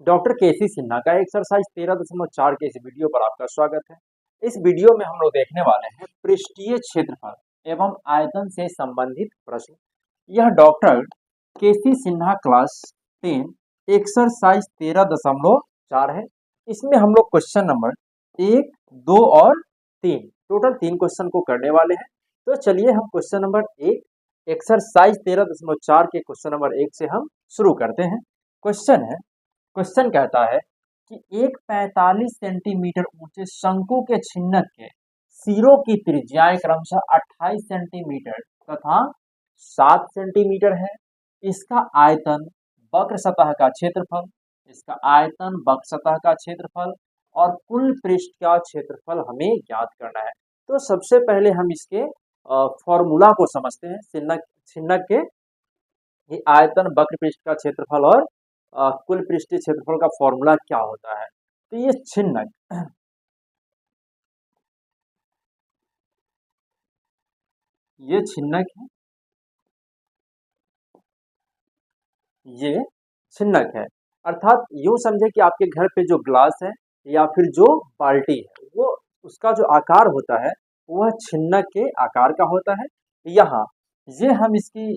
Doctor केसी सिन्हा का exercise 13.4 के इस वीडियो पर आपका स्वागत है। इस वीडियो में हम लोग देखने वाले हैं पृष्ठीय क्षेत्रफल एवं आयतन से संबंधित प्रश्न। यह डॉक्टर केसी सिन्हा क्लास 10 एक्सरसाइज 13.4 है। इसमें हम लोग क्वेश्चन नंबर 1, 2 और 3 टोटल 3 क्वेश्चन को करने वाले हैं। तो चलिए हम क्वेश्चन नंबर 1 एक्सरसाइज 13.4 के क्वेश्चन नंबर 1 से हम शुरू करते हैं। क्वेश्चन कहता है कि एक 45 सेंटीमीटर ऊंचे शंकु के छिन्नक के सिरों की त्रिज्याएं क्रमशः 28 सेंटीमीटर तथा 7 सेंटीमीटर है। इसका आयतन वक्र सतह का क्षेत्रफल और कुल पृष्ठ का क्षेत्रफल हमें ज्ञात करना है। तो सबसे पहले हम इसके फॉर्मूला को समझते हैं। छिन्नक के ये आयतन, वक्र पृष्ठ का क्षेत्रफल और कुल पृष्ठीय क्षेत्रफल का फॉर्मूला क्या होता है। तो ये छिन्नक है, ये छिन्नक है। अर्थात यूं समझे कि आपके घर पे जो ग्लास है या फिर जो बाल्टी है, वो उसका जो आकार होता है वह छिन्नक के आकार का होता है। यहाँ ये हम इसकी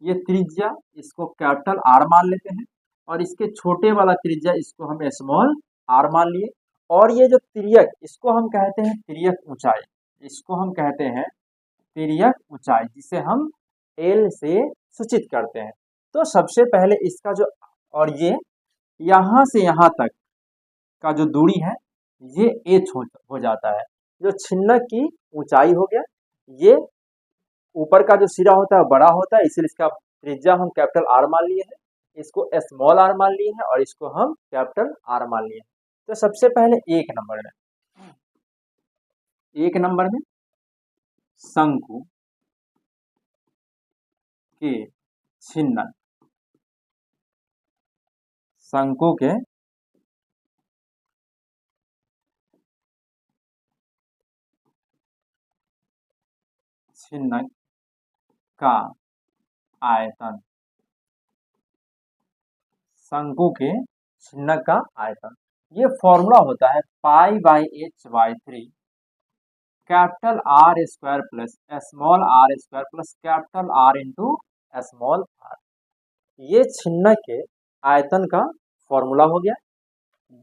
ये त्रिज्या इसको कैपिटल आर मान लेते हैं और इसके छोटे वाला त्रिज्या इसको हम स्मॉल आर मान लिए। और ये जो तिर्यक इसको हम कहते हैं तिर्यक ऊंचाई, जिसे हम एल से सूचित करते हैं। तो सबसे पहले इसका जो और ये यहाँ से यहाँ तक का जो दूरी है ये एच हो जाता है। जो छिन्नक की ऊंचाई हो गया, ये ऊपर का जो सिरा होता है बड़ा होता है, इसलिए इसका त्रिज्या हम कैपिटल आर मान लिए हैं, इसको स्मॉल आर मान लिए हैं और इसको हम कैपिटल आर मान लिए हैं। तो सबसे पहले एक नंबर में शंकु के छिन्नक, शंकु के छिन्नक का आयतन, शंकु के छिन्नक का आयतन। ये फॉर्मूला होता है pi by H by 3 capital R square plus small R square plus capital R into small R. ये छिन्नक के आयतन का फॉर्मूला हो गया।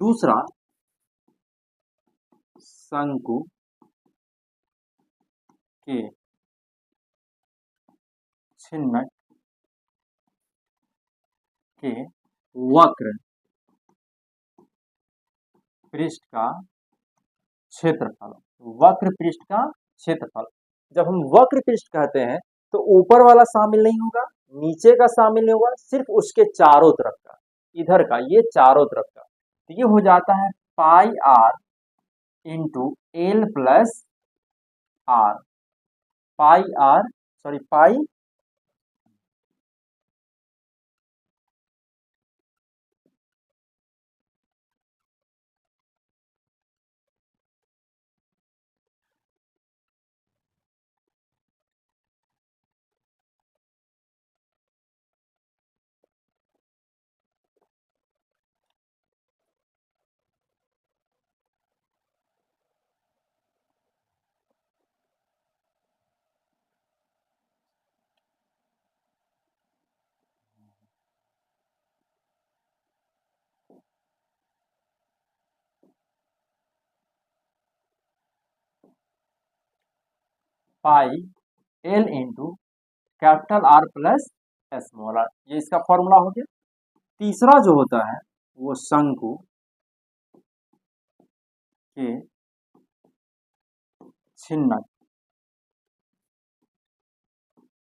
दूसरा, शंकु के छिन्नक के वक्र पृष्ठ का क्षेत्रफल, जब हम वक्र पृष्ठ कहते हैं तो ऊपर वाला शामिल नहीं होगा, नीचे का शामिल नहीं होगा, सिर्फ उसके चारों तरफ का, इधर का, ये चारों तरफ का। तो ये हो जाता है pi R into L plus R, pi L into capital R plus small R, ये इसका फॉर्मूला हो गया। तीसरा जो होता है वो शंकु के छिन्नक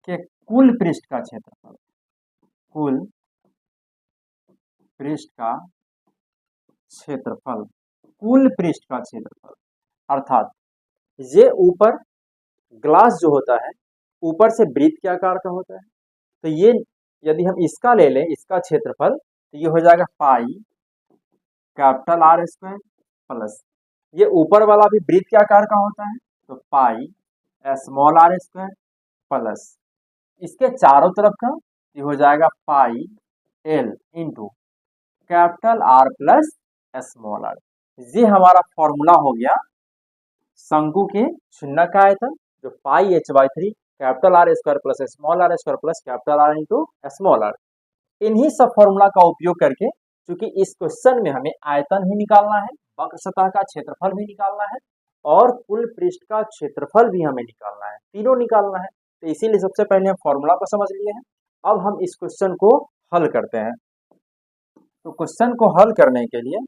के कुल पृष्ठ का क्षेत्रफल, अर्थात ये ऊपर ग्लास जो होता है ऊपर से वृत्त के आकार का होता है। तो ये यदि हम इसका ले लें, इसका क्षेत्रफल, तो ये हो जाएगा pi capital R square plus, ये ऊपर वाला भी वृत्त के आकार का होता है तो pi small R square plus इसके चारों तरफ का ये हो जाएगा pi L into capital R plus small R. ये हमारा फॉर्मूला हो गया शंकु के छिन्नक का आयतन, जो pi H by 3 capital R square plus small R square plus capital R into small R. इन्हीं सब फॉर्मूला का उपयोग करके, क्योंकि इस क्वेश्चन में हमें आयतन ही निकालना है, वक्र सतह का क्षेत्रफल भी निकालना है और कुल पृष्ठ का क्षेत्रफल भी हमें निकालना है, तीनों निकालना है। तो इसीलिए सबसे पहले हम फॉर्मूला को समझ लिए हैं। अब हम इस क्वेश्चन को हल करते हैं। तो क्वेश्चन को हल करने के लिए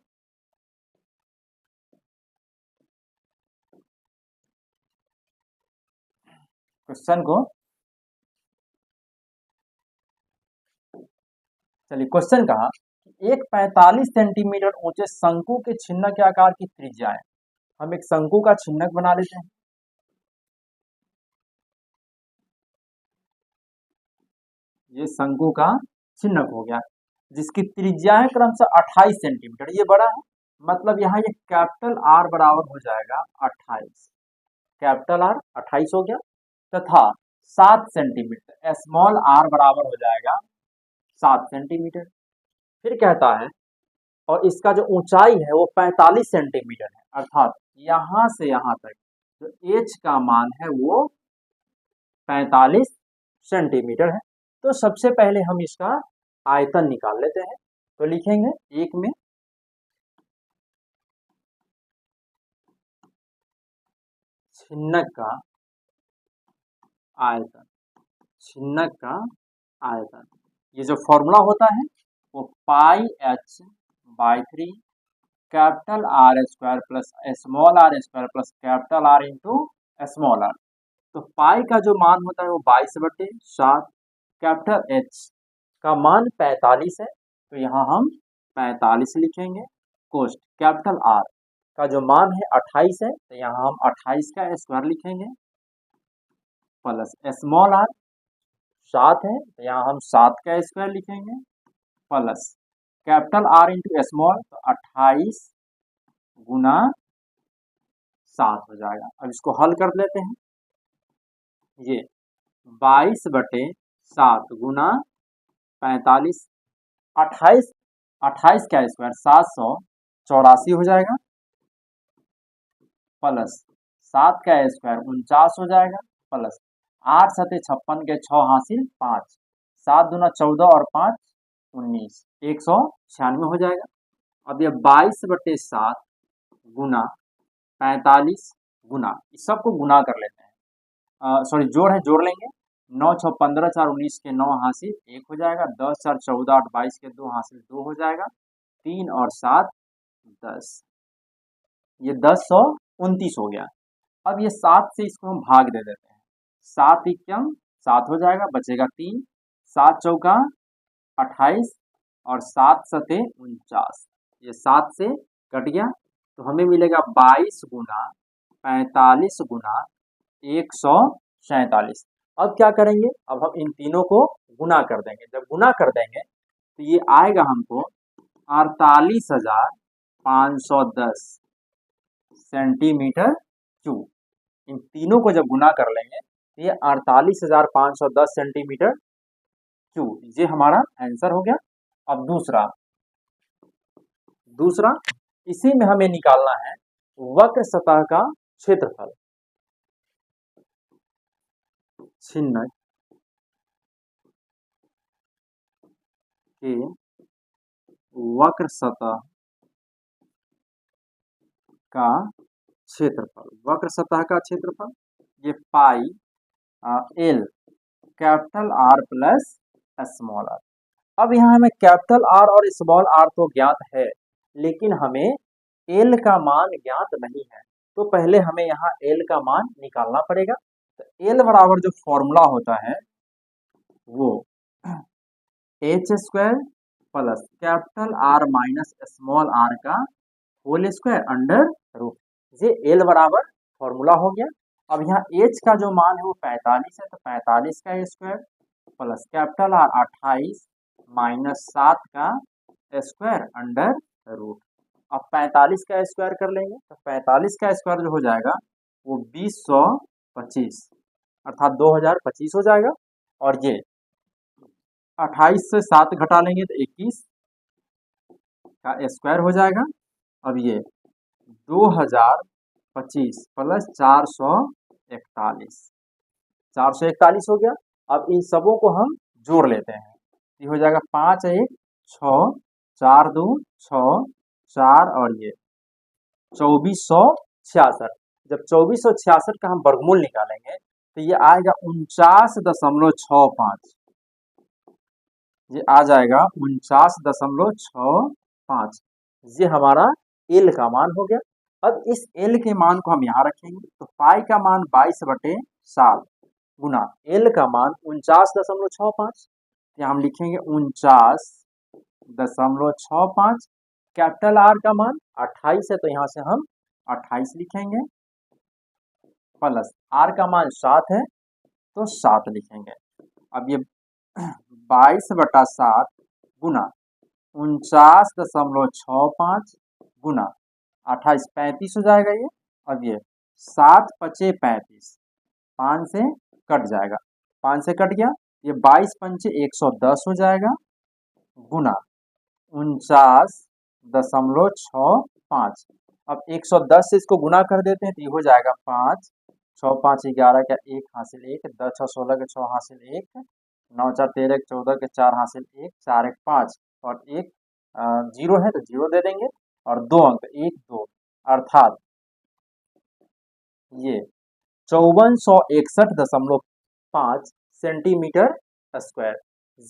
क्वेश्चन कहा एक 45 सेंटीमीटर ऊंचे शंकु के छिन्नक के आकार की त्रिज्या है। हम एक शंकु का छिन्नक बना लेते हैं। ये शंकु का छिन्नक हो गया, जिसकी त्रिज्या है क्रमशः 28 सेंटीमीटर। ये बड़ा है, मतलब यहाँ ये कैपिटल आर बराबर हो जाएगा 28, कैपिटल आर 28 हो गया, तथा 7 सेंटीमीटर स्मॉल आर बराबर हो जाएगा 7 सेंटीमीटर। फिर कहता है और इसका जो ऊंचाई है वो 45 सेंटीमीटर है, अर्थात यहां से यहां तक जो एच का मान है वो 45 सेंटीमीटर है। तो सबसे पहले हम इसका आयतन निकाल लेते हैं। तो लिखेंगे एक में छिन्नक का आयतन, छिन्नक का आयतन, ये जो फॉर्मूला होता है वो pi H by 3 capital R square plus small R square plus capital R into small R. तो पाई का जो मान होता है वो 22/7, कैपिटल एच का मान 45 है, तो यहाँ हम 45 लिखेंगे। कोष्ट कैपिटल आर का जो मान है 28 है, तो यहाँ हम 28 का स्क्वायर लिखेंगे, प्लस स्मॉल आर 7 है, तो यहाँ हम 7 का स्क्वायर लिखेंगे, plus capital R into small, तो 28 गुना 7 हो जाएगा। अब इसको हल कर लेते हैं। ये 22/7 गुना 45, 28 का स्क्वायर 784 हो जाएगा, प्लस 7 का स्क्वायर 49 हो जाएगा, प्लस 8 सते 56 के 6 हासिल 5, 7 दूना 14 और 5 19, 196 हो जाएगा। अब ये 22/7 गुना 45 गुना, इस सबको गुना कर लेते हैं, सॉरी जोड़ है, जोड़ लेंगे। 9 6 15 4 19 के 9 हासिल 1 हो जाएगा, 10 4 14 8 22 के 2 हासिल 2 हो जाएगा, 3 और 7 10, ये 1029 हो गया। अब ये 7 से इसको हम भाग दे देते हैं, 7 इक्याम 7 हो जाएगा, बचेगा 3, 7 चौका 28 और 7 सते 49, ये 7 से कट गया, तो हमें मिलेगा 22 गुना 45 गुना 147। अब क्या करेंगे, अब हम इन तीनों को गुना कर देंगे। जब गुना कर देंगे तो ये आएगा हमको 48,510 सेंटीमीटर क्यूब। इन तीनों को जब गुना कर लेंगे तो ये 48,510 सेंटीमीटर क्यूब, ये हमारा आंसर हो गया। अब दूसरा इसी में हमें निकालना है वक्र सतह का क्षेत्रफल। छिन्नक के वक्र सतह का क्षेत्रफल, वक्र सतह का क्षेत्रफल ये pi L capital R plus small R. अब यहाँ हमें कैपिटल आर और स्मॉल आर तो ज्ञात है, लेकिन हमें एल का मान ज्ञात नहीं है, तो पहले हमें यहाँ एल का मान निकालना पड़ेगा। तो एल बराबर जो फॉर्मूला होता है वो H square plus capital R minus small R का होल स्क्वायर अंडर रूट, ये एल बराबर फॉर्मूला हो गया। अब यहाँ एच का जो मान है वो 45 है, तो 45 का square plus capital are 28 minus 7 का स्क्वायर अंडर रूट। अब 45 का स्क्वायर कर लेंगे, तो 45 का स्क्वायर जो हो जाएगा वो 2025 अर्थात 2025 हो जाएगा। और ये 28 से 7 घटा लेंगे तो 21, का स्क्वायर हो जाएगा। अब ये 2025 प्लस 441, 441 हो गया। अब इन सबों को हम जोड़ लेते हैं, ये हो जाएगा 5 1 6, 4 2 6, 4 और ये 2466। जब 2466 का हम वर्गमूल निकालेंगे तो ये आएगा 49.65, ये आ जाएगा 49.65। ये हमारा एल का मान हो गया। अब इस एल के मान को हम यहाँ रखेंगे तो पाई का मान 22/7 गुना एल का मान 49.65, यहाँ हम लिखेंगे 49.65। कैपिटल आर का मान 28 है तो यहाँ से हम 28 लिखेंगे, प्लस आर का मान 7 है तो 7 लिखेंगे। अब ये 22/7 गुना 49.65 गुना 28, 35 हो जाएगा ये। अब ये 7 5 35, 5 से कट जाएगा, 5 से कट गया, ये 22 5 110 हो जाएगा गुना 49.65। अब 110 से इसको गुना कर देते हैं तो ये हो जाएगा 5 6 5 11 का 1 हासिल 1, 10 6 16 के 6 हासिल 1, 9 4 13 के 14 के 4 हासिल 1, 4 1 5 और 1 जीरो है तो जीरो दे देंगे और 2 अंक 1 2, अर्थात ये 5461.5 सेंटीमीटर स्क्वायर।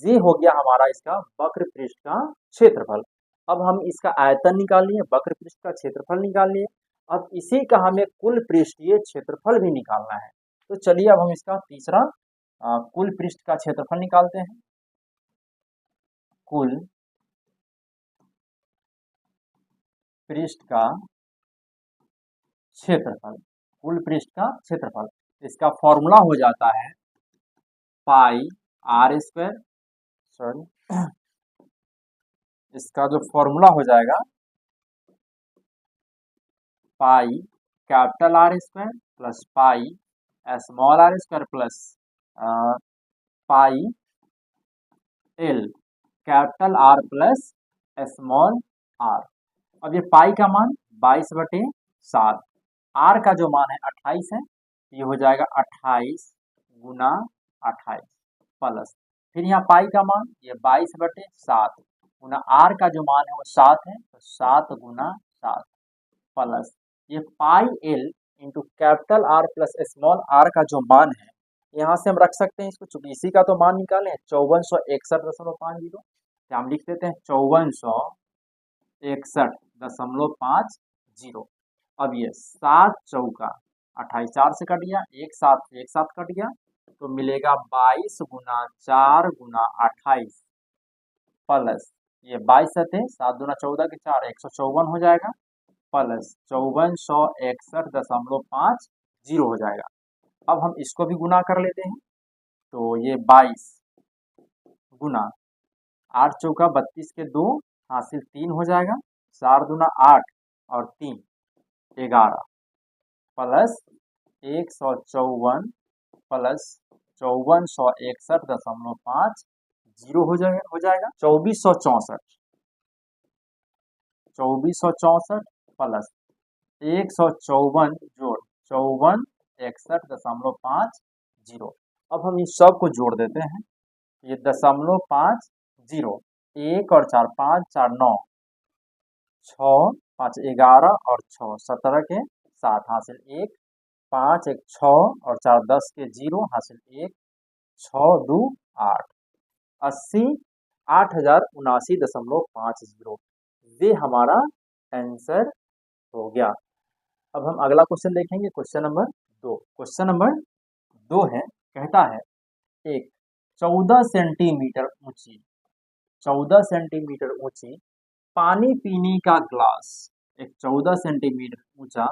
ये हो गया हमारा इसका वक्र पृष्ठ का क्षेत्रफल। अब हम इसका आयतन निकाल लिए, वक्र पृष्ठ का क्षेत्रफल निकाल लिए। अब इसी का हमें कुल पृष्ठीय क्षेत्रफल भी निकालना है। तो चलिए अब हम इसका तीसरा कुल पृष्ठ का क्षेत्रफल निकालते हैं। कुल पृष्ठ का क्षेत्रफल, कुल पृष्ठ का क्षेत्रफल, इसका फॉर्मूला हो जाता है पाई आर स्क्वायर, सॉरी इसका जो फॉर्मूला हो जाएगा pi capital R square plus pi small R square plus pi L capital R plus small R. अब ये पाई का मान 22/7, आर का जो मान है 28 है, ये हो जाएगा 28 गुना 28 प्लस फिर यहाँ पाई का मान ये 22/7 गुना आर का जो मान है वो 7 है तो 7 गुना 7 प्लस ये pi L into capital R plus small R का जो मान है यहाँ से हम रख सकते हैं इसको, चूंकि इसी का तो मान निकाले 5461.50, हम लिख देते हैं 5461.50। अब ये 7 चौका 28, 4 से कट गया, एक साथ कट गया तो मिलेगा 22 गुना 4 गुना 28 प्लस ये 22 थे 7 दूना 14 के 4 154 हो जाएगा प्लस 5461.50 हो जाएगा। अब हम इसको भी गुना कर लेते हैं तो ये 22 गुना 8 चौका 32 के 2 हासिल 3 हो जाएगा, 4 दूना 8 और 3 11 प्लस 154 प्लस 5461.50 हो जाएगा 2464 प्लस 154 जोड़ 5461.50। अब हम इस सब को जोड़ देते हैं, ये 0.50, 1 और 4 5 4 9 6 5 11 और 6 17 के 7 हासिल 1, 5 1 6 और 4 10 के 0 हासिल 1, 6 2 8, 80 8079.50। ये हमारा आंसर हो गया। अब हम अगला क्वेश्चन देखेंगे, क्वेश्चन नंबर 2। क्वेश्चन नंबर 2 है, कहता है एक 14 सेंटीमीटर ऊंची पानी पीने का ग्लास, एक 14 सेंटीमीटर ऊंचा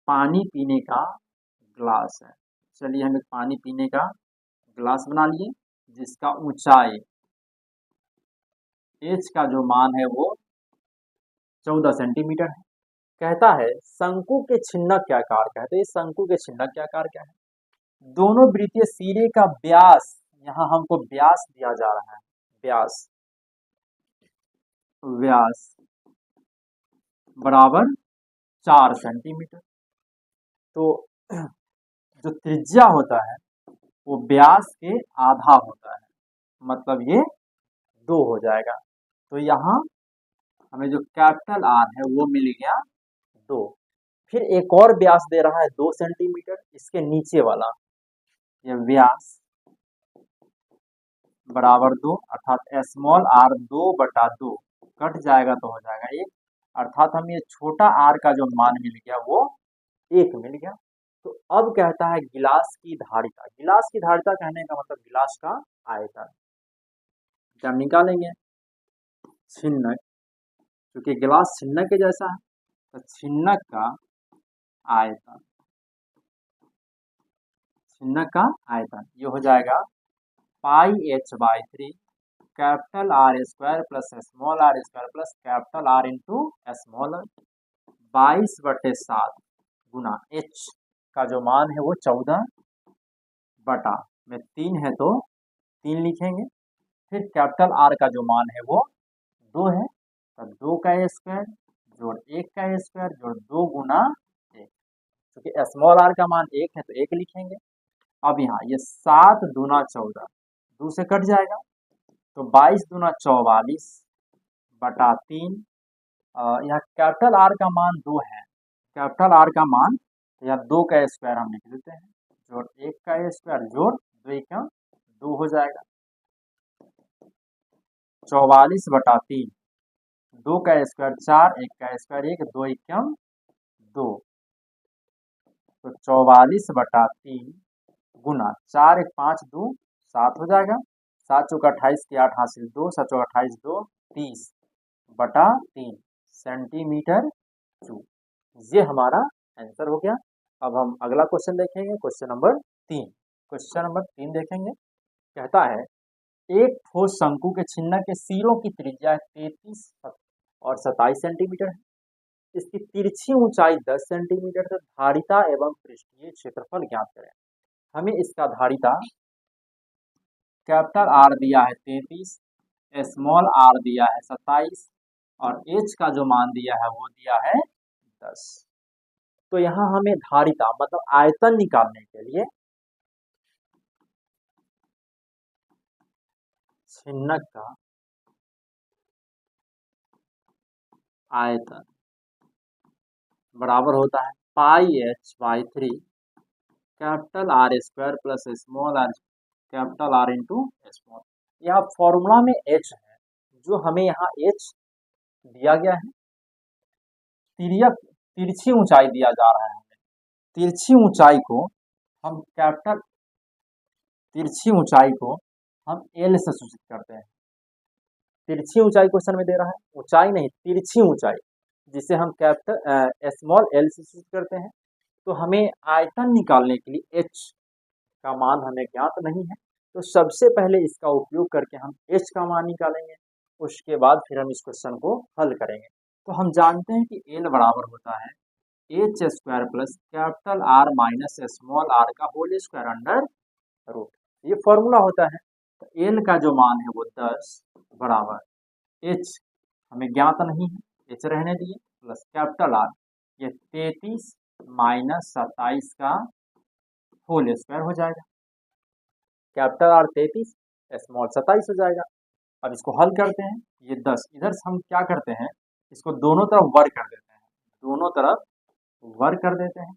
पानी पीने का ग्लास है। चलिए हम एक पानी पीने का ग्लास बना लिए जिसका ऊंचाई एच का जो मान है वो 14 सेंटीमीटर है। कहता है शंकु के छिन्नक के आकार क्या है। तो ये शंकु के छिन्नक के आकार क्या है, दोनों वृत्तीय सिरे का व्यास, यहाँ हमको व्यास दिया जा रहा है, व्यास बराबर 4 सेंटीमीटर। तो जो त्रिज्या होता है वो व्यास के आधा होता है, मतलब ये 2 हो जाएगा। तो यहाँ हमें जो कैपिटल आर है वो मिल गया 2। फिर एक और व्यास दे रहा है 2 सेंटीमीटर, इसके नीचे वाला ये व्यास बराबर 2, अर्थात स्मॉल आर 2/2 कट जाएगा तो हो जाएगा 1, अर्थात हमें छोटा आर का जो मान मिल गया वो 1 मिल गया। तो अब कहता है गिलास की धारिता। गिलास की धारिता कहने का मतलब गिलास का आयतन। जब निकालेंगे छिन्नक, क्योंकि गिलास छिन्नक के जैसा है, तो छिन्नक का आयतन, छिन्नक का आयतन ये हो जाएगा πh/3 capital R square plus small R square plus capital R into small R, 22/7 गुना h का जो मान है वो 14 बटा में 3 है तो 3 लिखेंगे। फिर कैपिटल आर का जो मान है वो 2 है, तो 2 का स्क्वायर जोड़ 1 का स्क्वायर जोड़ 2 गुना 1, क्योंकि स्मॉल आर का मान 1 है तो 1 लिखेंगे। अब यहाँ ये 7 दूना 14 2 से कट जाएगा, तो 22 दूना 44 बटा 3। यहाँ कैपिटल आर का मान 2 है, कैपिटल आर का मान यहाँ 2 का स्क्वायर हम लिख देते हैं, जोड़ 1 का स्क्वायर जोड़ 2 का 2 हो जाएगा। 44/3, 2 का स्क्वायर 4, 1 का स्क्वायर 1, 2 एकम 2, तो 44/3 गुना 4 1 5 2 7 हो जाएगा, 7 चौका 28 के 8 हासिल 2, 7 चौका 28 2 30/3 सेंटीमीटर क्यूब। ये हमारा आंसर हो गया। अब हम अगला क्वेश्चन देखेंगे, क्वेश्चन नंबर 3। क्वेश्चन नंबर 3 देखेंगे, कहता है एक ठोस शंकु के छिन्नक के सिरों की त्रिज्या 33 और 27 सेंटीमीटर है। इसकी तिरछी ऊंचाई 10 सेंटीमीटर है। धारिता एवं पृष्ठीय क्षेत्रफल ज्ञात करें। हमें इसका धारिता कैपिटल आर दिया है 33, स्मॉल आर दिया है 27 और एच का जो मान दिया है वो दिया है 10। तो यहाँ हमें धारिता मतलब आयतन निकालने के लिए छिन्नक का आयतन बराबर होता है πh/3 capital R square plus small are capital R into small. यहाँ फॉर्मूला में h है, जो हमें यहाँ h दिया गया है। तिरछी ऊंचाई दिया जा रहा है हमें, तिरछी ऊंचाई को हम कैपिटल, तिरछी ऊंचाई को हम एल से सूचित करते हैं। तिरछी ऊंचाई क्वेश्चन में दे रहा है, ऊंचाई नहीं तिरछी ऊंचाई, जिसे हम कैपिटल स्मॉल एल से सूचित करते हैं। तो हमें आयतन निकालने के लिए h का मान हमें ज्ञात नहीं है, तो सबसे पहले इसका उपयोग करके हम h का मान निकालेंगे, उसके बाद फिर हम इस क्वेश्चन को हल करेंगे। तो हम जानते हैं कि l बराबर होता है h² plus capital R minus small R का होल स्क्वायर अंडर रूट, ये फॉर्मूला होता है। तो l का जो मान है वो 10 बराबर h हमें ज्ञात नहीं है, h रहने दिए, प्लस कैपिटल आर ये 33 माइनस 27 का होल स्क्वायर हो जाएगा। कैपिटल आर 33 स्मॉल 27 हो जाएगा। अब इसको हल करते हैं, ये 10 इधर से हम क्या करते हैं, इसको दोनों तरफ वर्ग कर देते हैं, दोनों तरफ वर्ग कर देते हैं।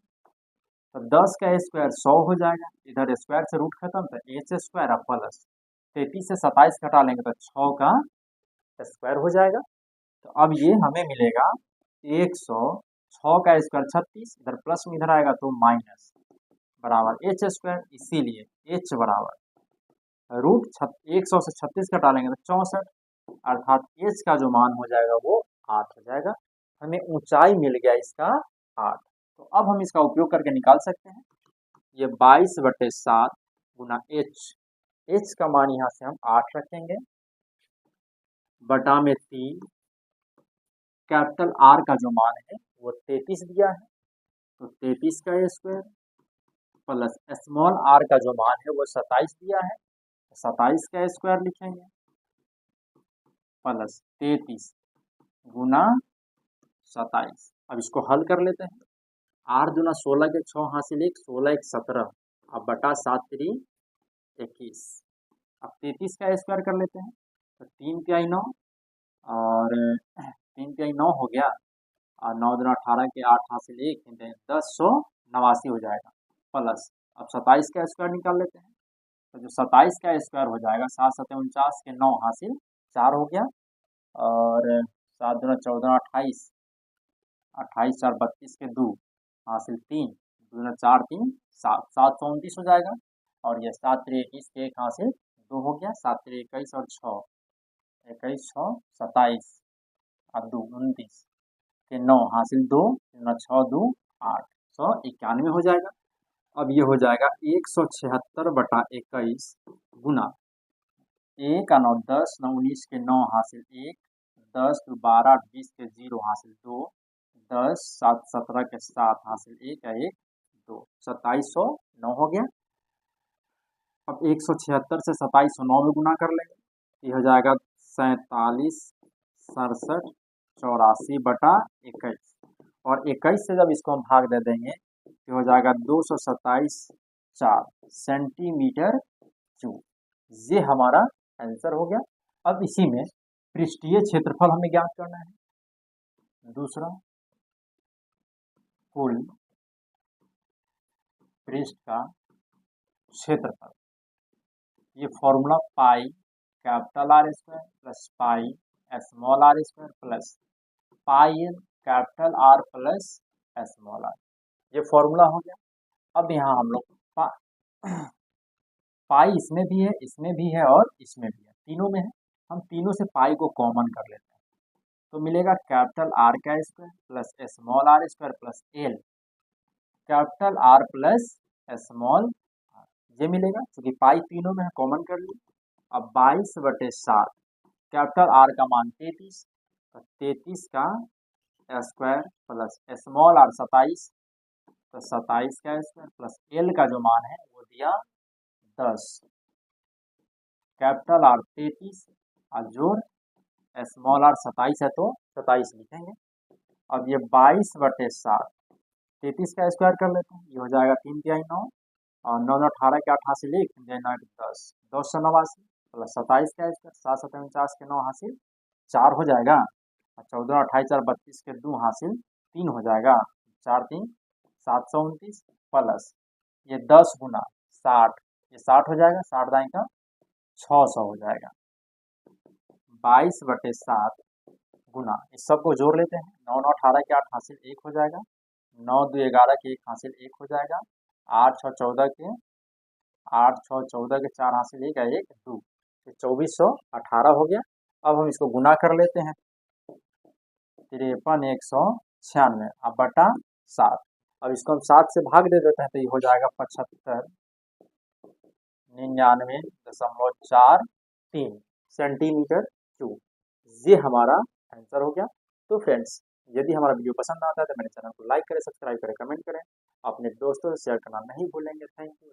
तो 10 का स्क्वायर 100 हो जाएगा, इधर स्क्वायर से रूट खत्म, तो h² अब प्लस 33 से 27 घटा लेंगे तो 6 का स्क्वायर हो जाएगा। तो अब ये हमें मिलेगा 100, 6 का स्क्वायर 36, इधर प्लस में इधर आएगा तो माइनस बराबर h², इसीलिए h बराबर रूट 100 से 36 घटा लेंगे तो 64, अर्थात h का जो मान हो जाएगा वो 8 हो जाएगा। हमें ऊंचाई मिल गया इसका 8। तो अब हम इसका उपयोग करके निकाल सकते हैं, ये 22/7 गुना h का मान यहाँ से हम 8 रखेंगे, बटा में 3, कैपिटल आर का जो मान है वो 33 दिया है, तो 33 का स्क्वायर प्लस स्मॉल आर का जो मान है वो 27 दिया है, 27 का स्क्वायर लिखेंगे, प्लस 33 गुना 27। अब इसको हल कर लेते हैं। 8 दूना 16 के 6 हासिल 1, 16 1 17, अब बटा 7 3 21। अब 33 का स्क्वायर कर लेते हैं, तो 3 तिहाई 9 और 3 तिहाई 9 हो गया, और 9 दूना 18 के 8 हासिल 1, 1089 हो जाएगा। प्लस अब 27 का स्क्वायर निकाल लेते हैं, तो जो 27 का स्क्वायर हो जाएगा 7 7 49 के 9 हासिल 4 हो गया, और 7 दूना 14 28, 28 4 32 के 2 हासिल 3, दूना 4 3 7, 729 हो जाएगा। और ये 7 3 21 के 1 हासिल 2 हो गया, 7 3 21 और 6, 21 6 27 और 2 29 के 9 हासिल 2, दूना 6 2 8, 191 हो जाएगा। अब ये हो जाएगा 176 बटा 21 गुना 1 9 10 9 19 के 9 हासिल 1, 10 2 12 20 के 0 हासिल 2, 10 7 17 के 7 हासिल 1 1 2, 2709 हो गया। अब 176 से 2709 में गुना कर लेंगे, ये हो जाएगा 47 67 84 बटा 21, और 21 से जब इसको हम भाग दे देंगे तो हो जाएगा 227 4 सेंटीमीटर क्यूब। ये हमारा आंसर हो गया। अब इसी में पृष्ठीय क्षेत्रफल हमें ज्ञात करना है। दूसरा, कुल पृष्ठ का क्षेत्रफल, ये formula pi capital R square plus pi small R square plus pi capital R plus small R, ये फॉर्मूला हो गया। अब यहाँ हम लोग पाई इसमें भी है, इसमें भी है और इसमें भी है, तीनों में है। हम तीनों से पाई को कॉमन कर लेते हैं, तो मिलेगा कैपिटल आर का square plus small R square plus L capital R plus small R, ये मिलेगा क्योंकि पाई तीनों में है, कॉमन कर ली। अब 22/7 कैपिटल आर का मान 33, तो 33 का स्क्वायर प्लस स्मॉल आर 27, तो 27 का स्क्वायर प्लस एल का जो मान है वो दिया 10, कैपिटल आर 33 और जोड़ स्मॉल आर 27 है तो 27 लिखेंगे। अब ये 22/7 33 का स्क्वायर कर लेते हैं, ये हो जाएगा 3 तिहाई 9 और 9 9 18 के 8 हासिल 1, 9 10 289 प्लस 27 का स्क्वायर 7 7 49 के 9 हासिल 4 हो जाएगा, और 14 28 4 32 के 2 हासिल 3 हो जाएगा, 4 3 729 प्लस ये 10 गुना 60, ये 60 हो जाएगा, 60 दाएं का 600 हो जाएगा। 22/7 गुना इस सबको जोड़ लेते हैं, 9 9 18 के 8 हासिल 1 हो जाएगा, 9 2 11 के 1 हासिल 1 हो जाएगा, 8 6 14 के 8 6 14 के 4 हासिल 1 1 2, 2418 हो गया। अब हम इसको गुना कर लेते हैं, 53 196 अब बटा 7। अब इसको हम 7 से भाग दे देते हैं, तो ये हो जाएगा 75 99.43 सेंटीमीटर क्यूब। ये हमारा आंसर हो गया। तो फ्रेंड्स, यदि हमारा वीडियो पसंद आता है तो मेरे चैनल को लाइक करें, सब्सक्राइब करें, कमेंट करें, अपने दोस्तों से शेयर करना नहीं भूलेंगे। Thank you.